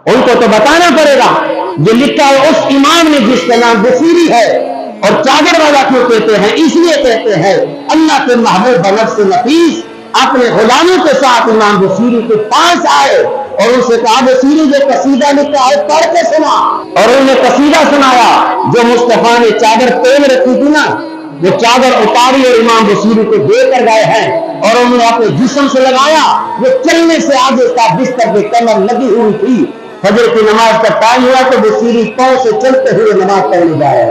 उनको तो बताना पड़ेगा। जो लिखा है उस इमाम ने जिसका नाम बसीरी है, और चादर वाला क्यों कहते हैं? इसलिए कहते हैं अल्लाह के महबूब बनफ्स नफीस अपने गुलामों के साथ इमाम बसीरी के पास आए और उनसे कहा, बसीरी जो कसीदा लिखा है पढ़ के सुना। और उन्हें कसीदा सुनाया। जो मुस्तफा ने चादर पहन रखी थी ना, वो चादर उतारी और इमाम बसीरी को देकर गए हैं, और उन्होंने अपने जिस्म से लगाया। वो चलने से आगे था, बिस्तर पे कमर लगी हुई थी। फजर की नमाज का टाइम हुआ तो बसीरी पांव से चलते हुए नमाज पढ़ने जाए।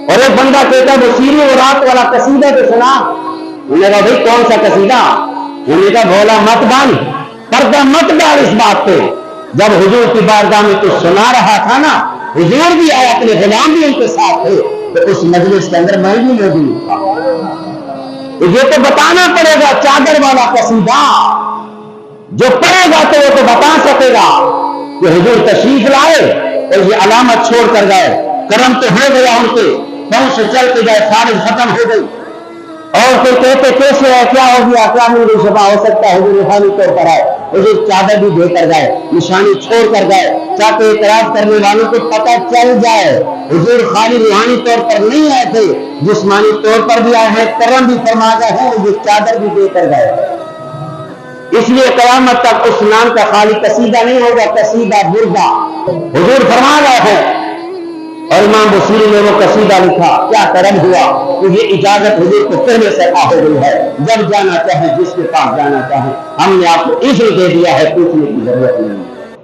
और एक बंदा कहता, बसीरी वो रात वाला कसीदा तो सुना। उन्होंने कहा, भाई कौन सा कसीदा? उन्होंने कहा, भोला मत बन, पर्दा मत डाल इस बात पे। जब हुजूर की बारगाह में तो सुना रहा था ना, हुजूर भी आए, अपने गुलाम भी उनके साथ थे, तो उस मजलिस के अंदर मैं भी मौजूद था। तो ये तो बताना पड़ेगा चादर वाला कसीदा। जो पढ़ेगा तो वो तो बता सकेगा कि हुजूर तशरीफ लाए और ये अलामत छोड़ कर गए। करम तो हो गया उनके, पांव से चल के गए, फारिज खत्म हो गई। और कोई कहते कैसे है, क्या हो गया, क्या मेरी शबा हो सकता है? हुजूर निशानी तौर पर आए, हुजूर चादर भी देकर गए, निशानी छोड़ कर गए, ताकि इतराज करने वालों को पता चल जाए हुजूर खाली रूहानी तौर पर नहीं आए थे, जिस्मानी तौर पर भी आए हैं, करम भी फरमा गए हैं, ये चादर भी देकर गए। इसलिए क़यामत तक उस नाम का खाली कसीदा नहीं होगा, कसीदा बुर्दा। हुजूर फरमा रहे हैं और इमाम बसीरी ने वो कसीदा लिखा। क्या करम हुआ कि ये इजाजत हुजूर को पहले से आ हो गई है, जब जाना चाहे जिसके पास जाना चाहे। हमने आपको इसलिए दे दिया है, पूछने की जरूरत नहीं।